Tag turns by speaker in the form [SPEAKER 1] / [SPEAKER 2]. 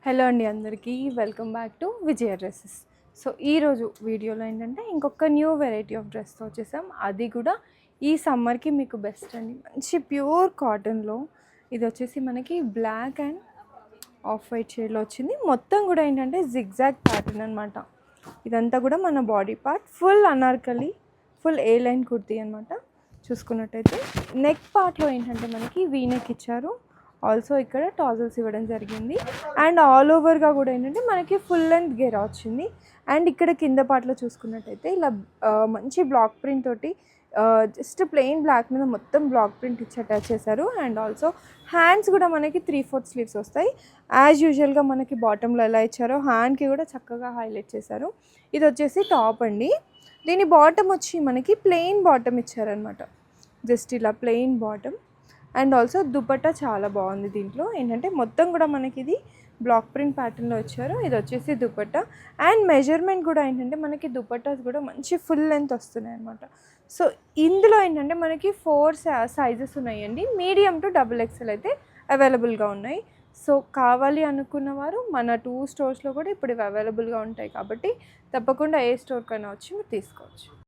[SPEAKER 1] Hello అండి అందరికీ welcome back to Vijaya dresses. So ఈరోజు వీడియోలో ఏంటంటే ఇంకొక న్యూ వెరైటీ ఆఫ్ డ్రెస్తో వచ్చేసాం. అది కూడా ఈ సమ్మర్కి మీకు బెస్ట్ అండి. మంచి ప్యూర్ కాటన్లో ఇది వచ్చేసి మనకి బ్లాక్ అండ్ ఆఫ్ వైట్ షేడ్లో వచ్చింది. మొత్తం కూడా ఏంటంటే జిగ్జాగ్ ప్యాటర్న్ అనమాట. ఇదంతా కూడా మన body part full anarkali, full A line kurti అనమాట. చూసుకున్నట్టయితే నెక్ పార్ట్లో ఏంటంటే మనకి వీ నెక్ ఇచ్చారు. ఆల్సో ఇక్కడ టాజల్స్ ఇవ్వడం జరిగింది. అండ్ ఆల్ ఓవర్గా కూడా ఏంటంటే మనకి ఫుల్ లెంత్ గెరా వచ్చింది. అండ్ ఇక్కడ కింద పార్ట్లో చూసుకున్నట్టయితే ఇలా మంచి బ్లాక్ ప్రింట్ తోటి జస్ట్ ప్లెయిన్ బ్లాక్ మీద మొత్తం బ్లాక్ ప్రింట్ ఇచ్చి అటాచ్ చేశారు. అండ్ ఆల్సో హ్యాండ్స్ కూడా మనకి 3/4 స్లీవ్స్ వస్తాయి. యాజ్ యూజువల్గా మనకి బాటంలో ఎలా ఇచ్చారో హ్యాండ్కి కూడా చక్కగా హైలైట్ చేశారు. ఇది వచ్చేసి టాప్ అండి. దీని బాటమ్ వచ్చి మనకి ప్లెయిన్ బాటమ్ ఇచ్చారనమాట. జస్ట్ ఇలా plain bottom. And also dupatta చాలా బాగుంది. దీంట్లో ఏంటంటే మొత్తం కూడా మనకి ఇది బ్లాక్ ప్రింట్ ప్యాటర్న్లో వచ్చారు. ఇది వచ్చేసి దుపట్టా. అండ్ మెజర్మెంట్ కూడా ఏంటంటే మనకి దుపట్టాస్ కూడా మంచి ఫుల్ లెంత్ వస్తున్నాయి అనమాట. సో ఇందులో ఏంటంటే మనకి 4 సైజెస్ ఉన్నాయండి. మీడియం టు XXL అయితే అవైలబుల్గా ఉన్నాయి. సో కావాలి అనుకున్న వారు మన 2 స్టోర్స్లో కూడా ఇప్పుడు ఇవి అవైలబుల్గా ఉంటాయి కాబట్టి తప్పకుండా ఏ స్టోర్కైనా వచ్చి మీరు తీసుకోవచ్చు.